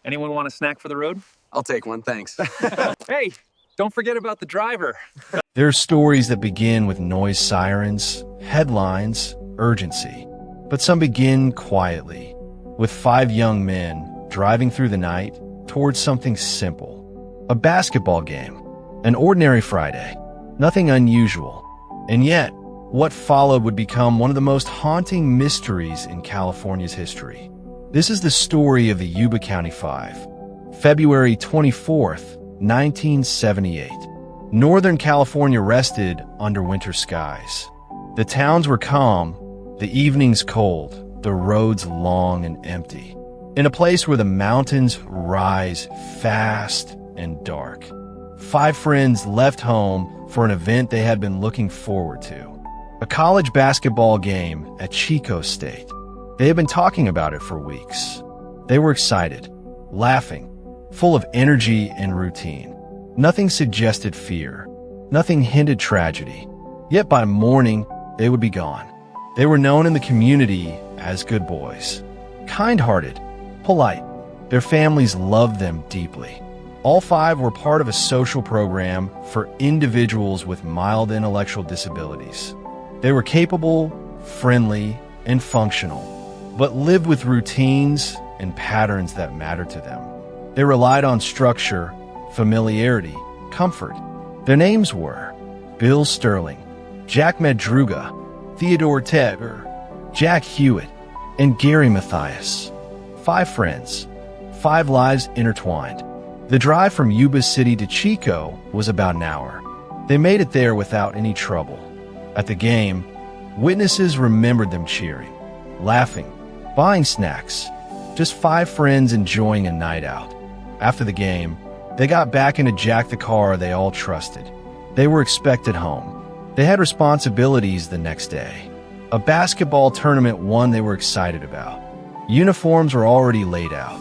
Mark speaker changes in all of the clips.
Speaker 1: Anyone want a snack for the road?
Speaker 2: I'll take one, thanks.
Speaker 1: Hey, don't forget about the driver.
Speaker 3: There are stories that begin with noise sirens, headlines, urgency. But some begin quietly, with 5 young men driving through the night towards something simple. A basketball game. An ordinary Friday. Nothing unusual. And yet, what followed would become one of the most haunting mysteries in California's history. This is the story of the Yuba County Five. February 24th, 1978. Northern California rested under winter skies. The towns were calm, the evenings cold, the roads long and empty. In a place where the mountains rise fast and dark. 5 friends left home for an event they had been looking forward to. A college basketball game at Chico State. They had been talking about it for weeks. They were excited, laughing, full of energy and routine. Nothing suggested fear. Nothing hinted tragedy. Yet by morning, they would be gone. They were known in the community as good boys. Kind-hearted, polite. Their families loved them deeply. All 5 were part of a social program for individuals with mild intellectual disabilities. They were capable, friendly, and functional, but lived with routines and patterns that mattered to them. They relied on structure, familiarity, comfort. Their names were Bill Sterling, Jack Madruga, Theodore Tedder, Jack Huett, and Gary Mathias. 5 friends, 5 lives intertwined. The drive from Yuba City to Chico was about an hour. They made it there without any trouble. At the game, witnesses remembered them cheering, laughing, buying snacks. Just 5 friends enjoying a night out. After the game, they got back into Jack the car they all trusted. They were expected home. They had responsibilities the next day. A basketball tournament one they were excited about. Uniforms were already laid out.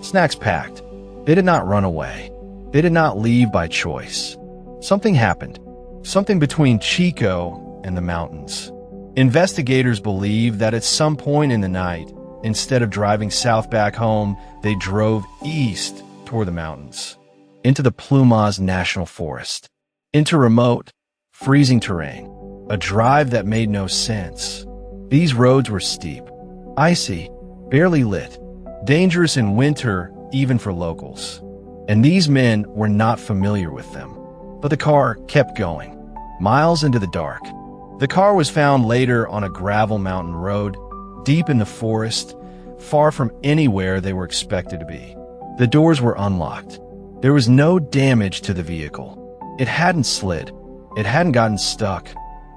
Speaker 3: Snacks packed. They did not run away. They did not leave by choice. Something happened. Something between Chico and the mountains. Investigators believe that at some point in the night, instead of driving south back home, they drove east toward the mountains, into the Plumas National Forest, into remote, freezing terrain, a drive that made no sense. These roads were steep, icy, barely lit, dangerous in winter even for locals. And these men were not familiar with them. But the car kept going, miles into the dark. The car was found later on a gravel mountain road, deep in the forest, far from anywhere they were expected to be. The doors were unlocked. There was no damage to the vehicle. It hadn't slid. It hadn't gotten stuck.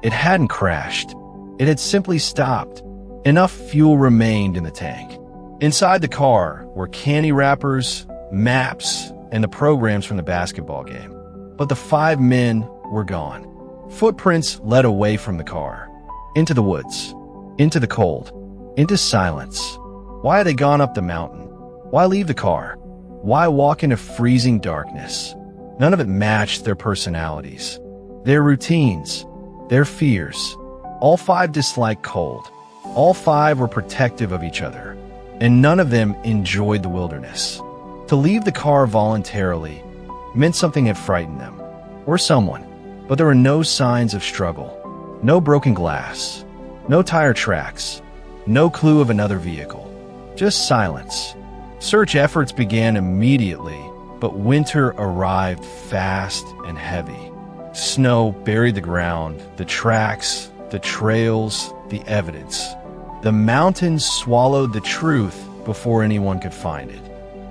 Speaker 3: It hadn't crashed. It had simply stopped. Enough fuel remained in the tank. Inside the car were candy wrappers, maps, and the programs from the basketball game. But the 5 men were gone. Footprints led away from the car, into the woods, into the cold, into silence. Why had they gone up the mountain? Why leave the car? Why walk into freezing darkness? None of it matched their personalities, their routines, their fears. All 5 disliked cold. All 5 were protective of each other, and none of them enjoyed the wilderness. To leave the car voluntarily meant something had frightened them, or someone. But there were no signs of struggle, no broken glass, no tire tracks, no clue of another vehicle, just silence. Search efforts began immediately, but winter arrived fast and heavy. Snow buried the ground, the tracks, the trails, the evidence. The mountains swallowed the truth before anyone could find it.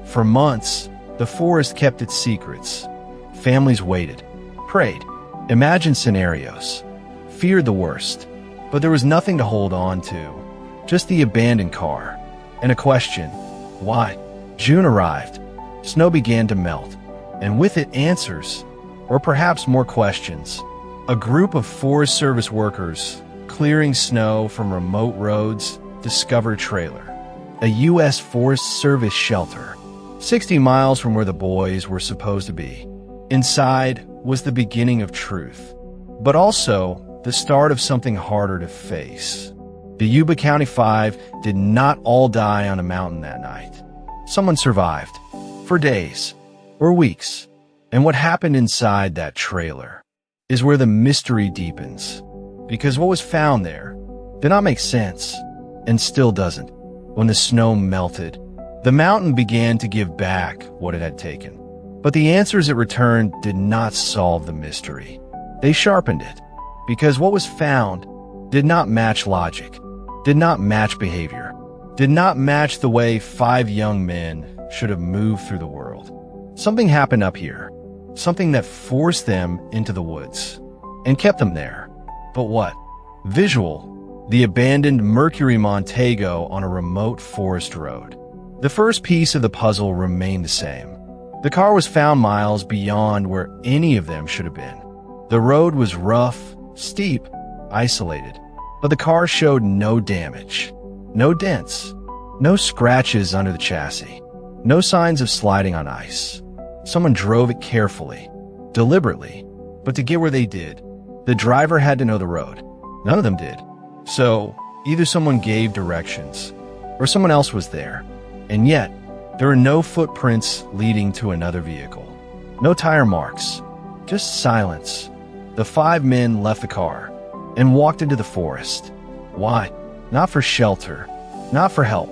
Speaker 3: For months, the forest kept its secrets. Families waited, prayed, imagined scenarios, feared the worst. But there was nothing to hold on to, just the abandoned car. And a question, why? June arrived. Snow began to melt, and with it answers, or perhaps more questions. A group of Forest Service workers clearing snow from remote roads discovered a trailer, a U.S. Forest Service shelter, 60 miles from where the boys were supposed to be. Inside was the beginning of truth, but also the start of something harder to face. The Yuba County Five did not all die on a mountain that night. Someone survived. for days or weeks. And what happened inside that trailer is where the mystery deepens, because what was found there did not make sense, and still doesn't. When the snow melted, the mountain began to give back what it had taken. But the answers it returned did not solve the mystery. They sharpened it, because what was found did not match logic, did not match behavior, did not match the way 5 young men should have moved through the world. Something happened up here, something that forced them into the woods and kept them there. But what? Visual, the abandoned Mercury Montego on a remote forest road. The first piece of the puzzle remained the same. The car was found miles beyond where any of them should have been. The road was rough, steep, isolated, but the car showed no damage, no dents, no scratches under the chassis, no signs of sliding on ice. Someone drove it carefully, deliberately, but to get where they did, the driver had to know the road. None of them did. So, either someone gave directions, or someone else was there. And yet, there are no footprints leading to another vehicle. No tire marks, just silence. The 5 men left the car and walked into the forest. Why? Not for shelter, not for help.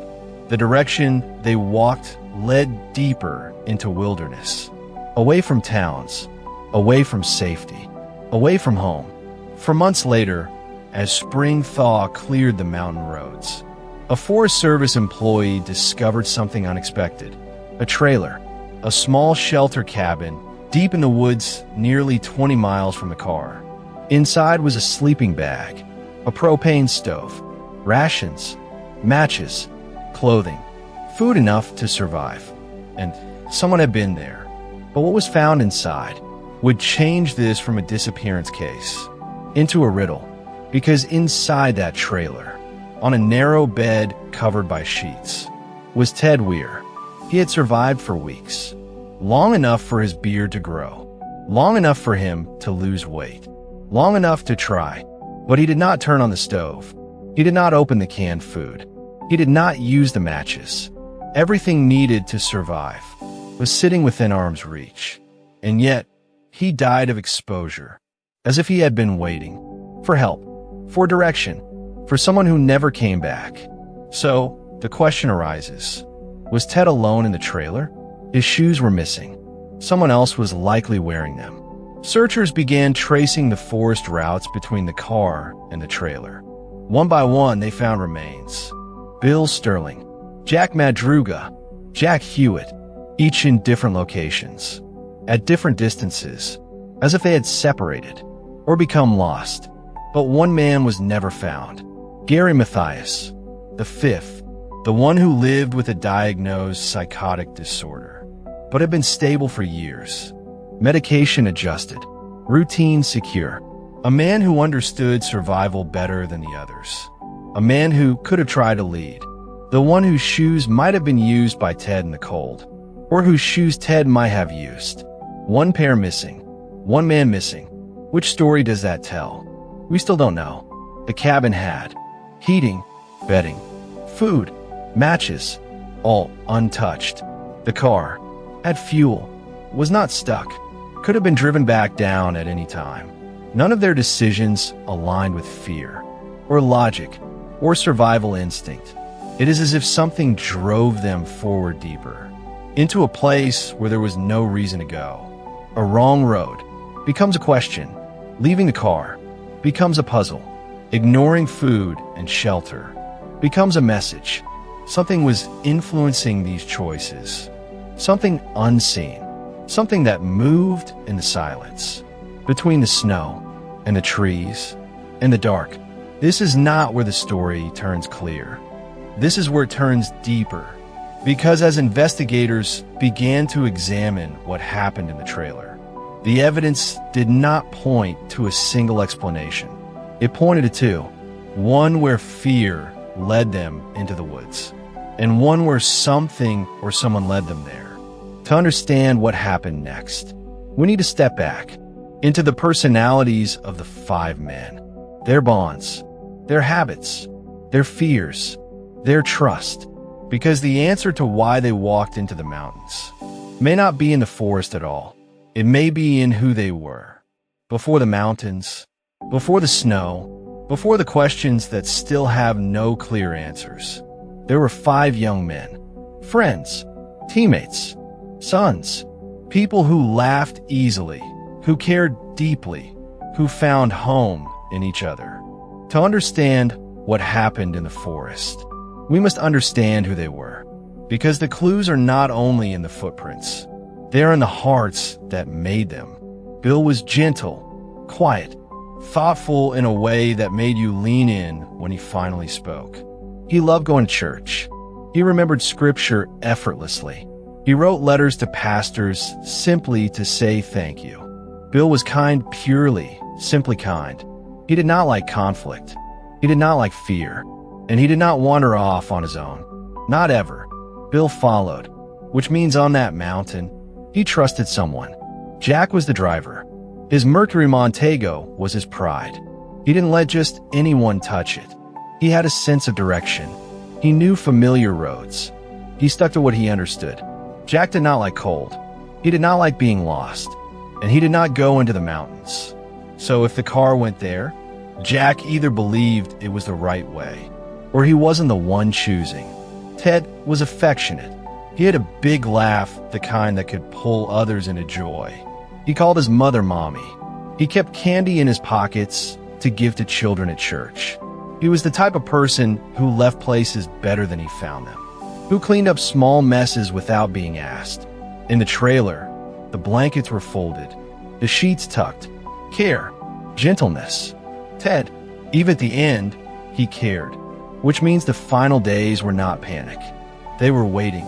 Speaker 3: The direction they walked led deeper into wilderness, away from towns, away from safety, away from home. For months later, as spring thaw cleared the mountain roads, a Forest Service employee discovered something unexpected. A trailer, a small shelter cabin deep in the woods nearly 20 miles from the car. Inside was a sleeping bag, a propane stove, rations, matches, clothing, food enough to survive. And someone had been there. But what was found inside would change this from a disappearance case into a riddle, because inside that trailer, on a narrow bed covered by sheets, was Ted Weir. He had survived for weeks, long enough for his beard to grow, long enough for him to lose weight, long enough to try, but he did not turn on the stove. He did not open the canned food. He did not use the matches. Everything needed to survive was sitting within arm's reach, and yet he died of exposure, as if he had been waiting for help, for direction, for someone who never came back. So, the question arises, was Ted alone in the trailer? His shoes were missing. Someone else was likely wearing them. Searchers began tracing the forest routes between the car and the trailer. One by one, they found remains. Bill Sterling, Jack Madruga, Jack Huett, each in different locations, at different distances, as if they had separated or become lost. But one man was never found. Mathias, the 5th, the one who lived with a diagnosed psychotic disorder, but had been stable for years. Medication adjusted, routine secure. A man who understood survival better than the others. A man who could have tried to lead. The one whose shoes might have been used by Ted in the cold, or whose shoes Ted might have used. One pair missing. One man missing. Which story does that tell? We still don't know. The cabin had heating, bedding, food, matches, all untouched. The car had fuel, was not stuck, could have been driven back down at any time. None of their decisions aligned with fear, or logic, or survival instinct. It is as if something drove them forward deeper, into a place where there was no reason to go. A wrong road becomes a question. Leaving the car becomes a puzzle. Ignoring food and shelter becomes a message. Something was influencing these choices. Something unseen. Something that moved in the silence, between the snow and the trees and the dark. This is not where the story turns clear. This is where it turns deeper, because as investigators began to examine what happened in the trailer, the evidence did not point to a single explanation. It pointed to two. One where fear led them into the woods, and one where something or someone led them there. To understand what happened next, we need to step back into the personalities of the 5 men, their bonds, their habits, their fears, their trust, because the answer to why they walked into the mountains may not be in the forest at all. It may be in who they were. Before the mountains, before the snow, before the questions that still have no clear answers. There were 5 young men, friends, teammates, sons, people who laughed easily, who cared deeply, who found home in each other. To understand what happened in the forest, we must understand who they were, because the clues are not only in the footprints, they are in the hearts that made them. Bill was gentle, quiet, thoughtful in a way that made you lean in when he finally spoke. He loved going to church. He remembered scripture effortlessly. He wrote letters to pastors simply to say thank you. Bill was kind purely, simply kind. He did not like conflict. He did not like fear. And he did not wander off on his own. Not ever. Bill followed, which means on that mountain, he trusted someone. Jack was the driver. His Mercury Montego was his pride. He didn't let just anyone touch it. He had a sense of direction. He knew familiar roads. He stuck to what he understood. Jack did not like cold. He did not like being lost. And he did not go into the mountains. So if the car went there, Jack either believed it was the right way, or he wasn't the one choosing. Ted was affectionate. He had a big laugh, the kind that could pull others into joy. He called his mother Mommy. He kept candy in his pockets to give to children at church. He was the type of person who left places better than he found them, who cleaned up small messes without being asked. In the trailer, the blankets were folded, the sheets tucked. Care, gentleness. Ted, even at the end, he cared, which means the final days were not panic. They were waiting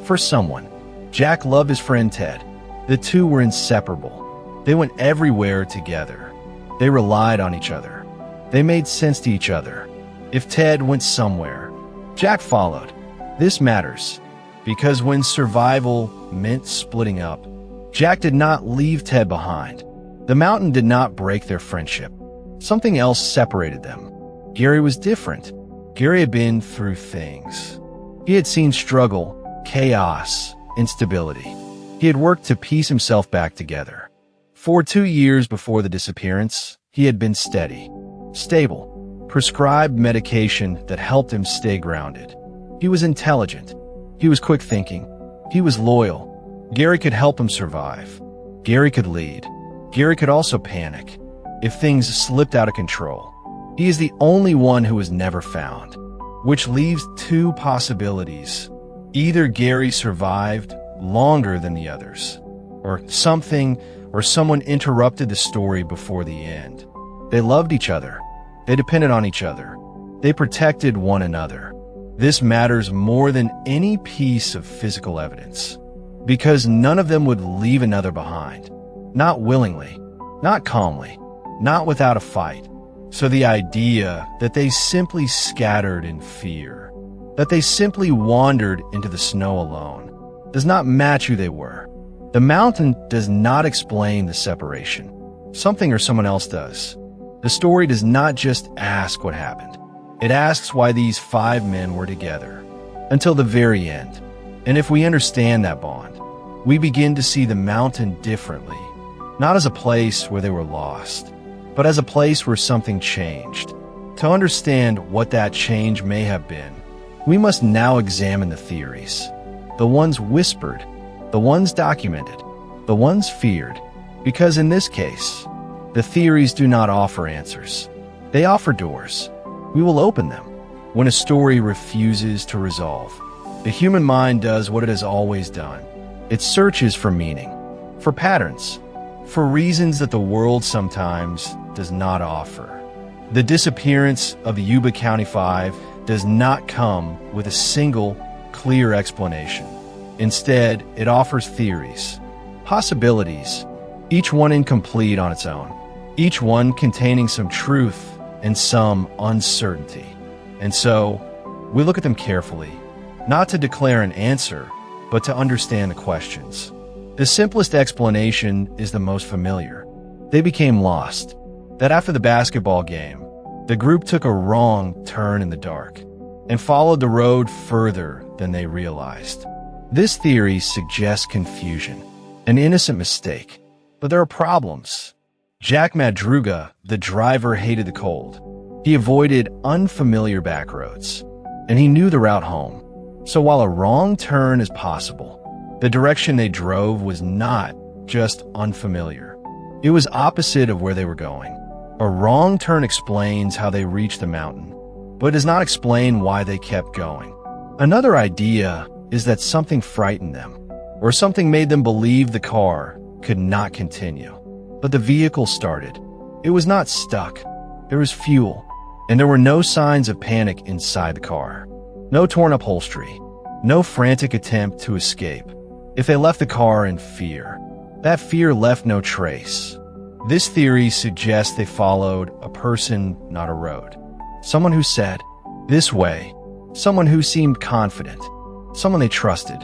Speaker 3: for someone. Jack loved his friend Ted. The two were inseparable. They went everywhere together. They relied on each other. They made sense to each other. If Ted went somewhere, Jack followed. This matters, because when survival meant splitting up, Jack did not leave Ted behind. The mountain did not break their friendship. Something else separated them. Gary was different. Gary had been through things. He had seen struggle, chaos, instability. He had worked to piece himself back together. For 2 years before the disappearance, he had been steady, stable, prescribed medication that helped him stay grounded. He was intelligent. He was quick thinking. He was loyal. Gary could help him survive. Gary could lead. Gary could also panic if things slipped out of control. He is the only one who was never found, which leaves 2 possibilities. Either Gary survived longer than the others, or someone interrupted the story before the end. They loved each other. They depended on each other. They protected one another. This matters more than any piece of physical evidence, because none of them would leave another behind. Not willingly, not calmly, not without a fight. So the idea that they simply scattered in fear, that they simply wandered into the snow alone, does not match who they were. The mountain does not explain the separation. Something or someone else does. The story does not just ask what happened. It asks why these 5 men were together until the very end. And if we understand that bond, we begin to see the mountain differently, not as a place where they were lost, but as a place where something changed. To understand what that change may have been, we must now examine the theories. The ones whispered, the ones documented, the ones feared. Because in this case, the theories do not offer answers. They offer doors. We will open them. When a story refuses to resolve, the human mind does what it has always done. It searches for meaning, for patterns, for reasons that the world sometimes does not offer. The disappearance of the Yuba County Five does not come with a single, clear explanation. Instead, it offers theories, possibilities, each one incomplete on its own, each one containing some truth and some uncertainty. And so, we look at them carefully, not to declare an answer, but to understand the questions. The simplest explanation is the most familiar. They became lost. That after the basketball game, the group took a wrong turn in the dark and followed the road further than they realized. This theory suggests confusion, an innocent mistake. But there are problems. Jack Madruga, the driver, hated the cold. He avoided unfamiliar back roads, and he knew the route home. So while a wrong turn is possible, the direction they drove was not just unfamiliar. It was opposite of where they were going. A wrong turn explains how they reached the mountain, but does not explain why they kept going. Another idea is that something frightened them, or something made them believe the car could not continue. But the vehicle started. It was not stuck. There was fuel, and there were no signs of panic inside the car. No torn upholstery, no frantic attempt to escape. If they left the car in fear, that fear left no trace. This theory suggests they followed a person, not a road. Someone who said, "This way." Someone who seemed confident. Someone they trusted.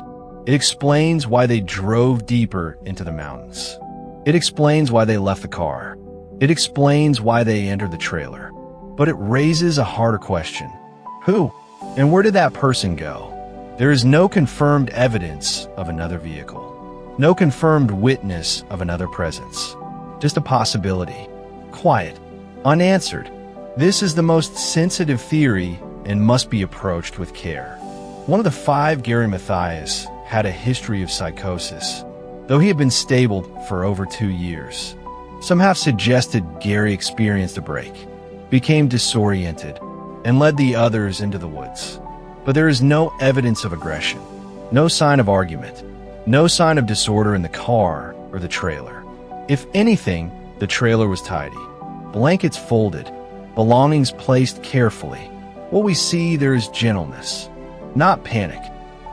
Speaker 3: It explains why they drove deeper into the mountains. It explains why they left the car. It explains why they entered the trailer. But it raises a harder question. Who? And where did that person go? There is no confirmed evidence of another vehicle. No confirmed witness of another presence. Just a possibility. Quiet. Unanswered. This is the most sensitive theory and must be approached with care. One of the five, Gary Mathias, had a history of psychosis, though he had been stable for over 2 years. Some have suggested Gary experienced a break, became disoriented, and led the others into the woods. But there is no evidence of aggression, no sign of argument, no sign of disorder in the car or the trailer. If anything, the trailer was tidy, blankets folded, belongings placed carefully. What we see there is gentleness, not panic.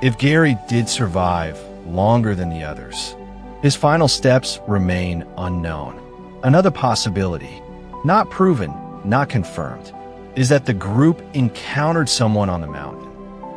Speaker 3: If Gary did survive longer than the others, his final steps remain unknown. Another possibility, not proven, not confirmed, is that the group encountered someone on the mountain.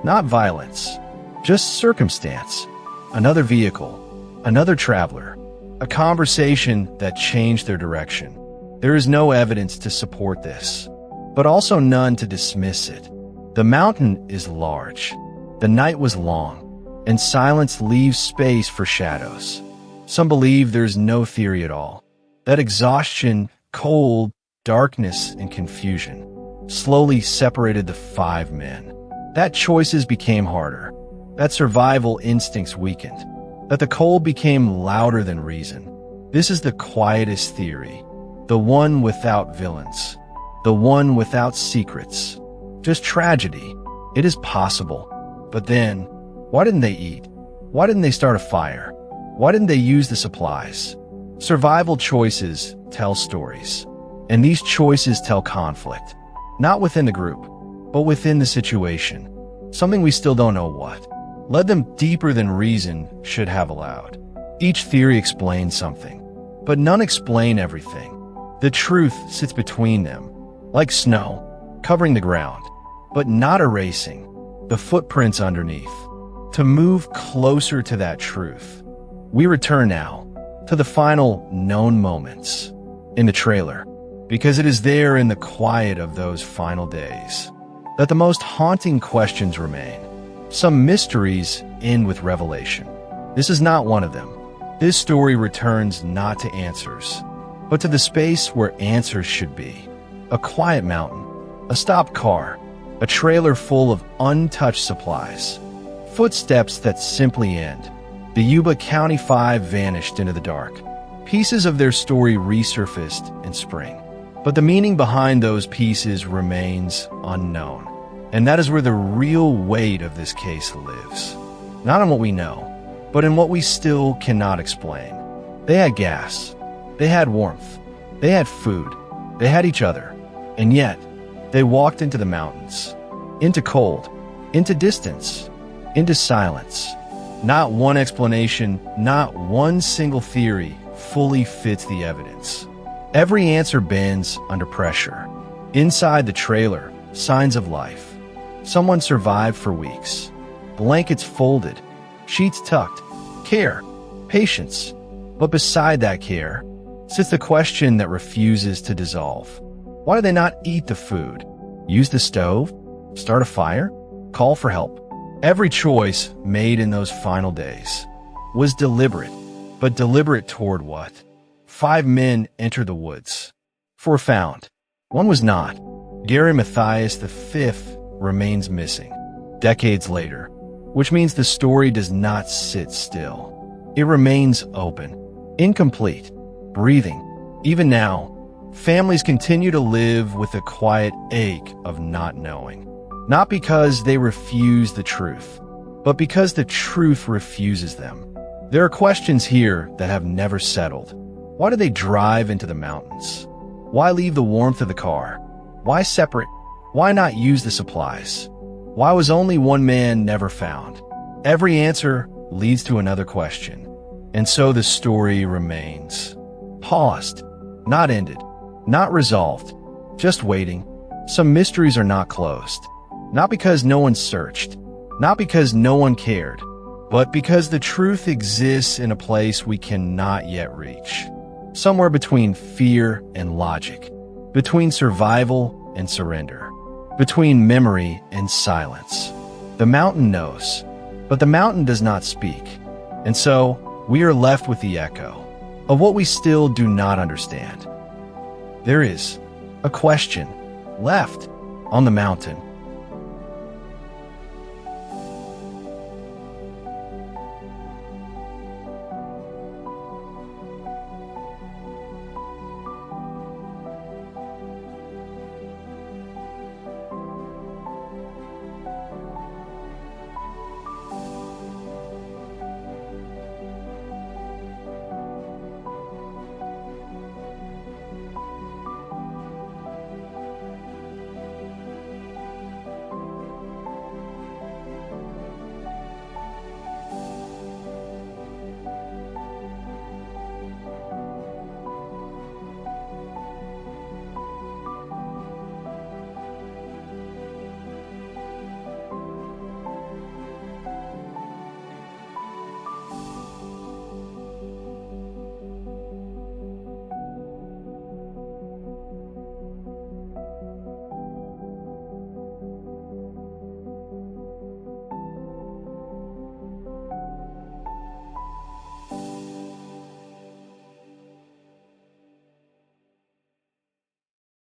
Speaker 3: Not violence, just circumstance. Another vehicle, another traveler, a conversation that changed their direction. There is no evidence to support this, but also none to dismiss it. The mountain is large. The night was long, and silence leaves space for shadows. Some believe there's no theory at all. That exhaustion, cold, darkness, and confusion slowly separated the five men. That choices became harder. That survival instincts weakened. That the cold became louder than reason. This is the quietest theory. The one without villains. The one without secrets. Just tragedy. It is possible. But then, why didn't they eat? Why didn't they start a fire? Why didn't they use the supplies? Survival choices tell stories. And these choices tell conflict. Not within the group, but within the situation. Something we still don't know what. Led them deeper than reason should have allowed. Each theory explains something, but none explain everything. The truth sits between them, like snow, covering the ground, but not erasing the footprints underneath. To move closer to that truth, we return now to the final known moments in the trailer, because it is there in the quiet of those final days that the most haunting questions remain. Some mysteries end with revelation. This is not one of them. This story returns not to answers, but to the space where answers should be. A quiet mountain, a stopped car, a trailer full of untouched supplies, footsteps that simply end. The Yuba County Five vanished into the dark. Pieces of their story resurfaced in spring, but the meaning behind those pieces remains unknown. And that is where the real weight of this case lives. Not in what we know, but in what we still cannot explain. They had gas. They had warmth. They had food. They had each other. And yet, they walked into the mountains, into cold, into distance, into silence. Not one explanation, not one single theory fully fits the evidence. Every answer bends under pressure. Inside the trailer, signs of life. Someone survived for weeks. Blankets folded, sheets tucked, care, patience. But beside that care sits the question that refuses to dissolve. Why do they not eat the food? Use the stove? Start a fire? Call for help? Every choice made in those final days was deliberate, but deliberate toward what? 5 men enter the woods. 4 found. 1 was not. Gary Mathias, the 5th, remains missing, decades later, which means the story does not sit still. It remains open, incomplete, breathing. Even now, families continue to live with the quiet ache of not knowing. Not because they refuse the truth, but because the truth refuses them. There are questions here that have never settled. Why do they drive into the mountains? Why leave the warmth of the car? Why separate? Why not use the supplies? Why was only one man never found? Every answer leads to another question. And so the story remains. Paused, not ended, not resolved, just waiting. Some mysteries are not closed. Not because no one searched, not because no one cared, but because the truth exists in a place we cannot yet reach. Somewhere between fear and logic, between survival and surrender, between memory and silence. The mountain knows, but the mountain does not speak. And so, we are left with the echo of what we still do not understand. There is a question left on the mountain.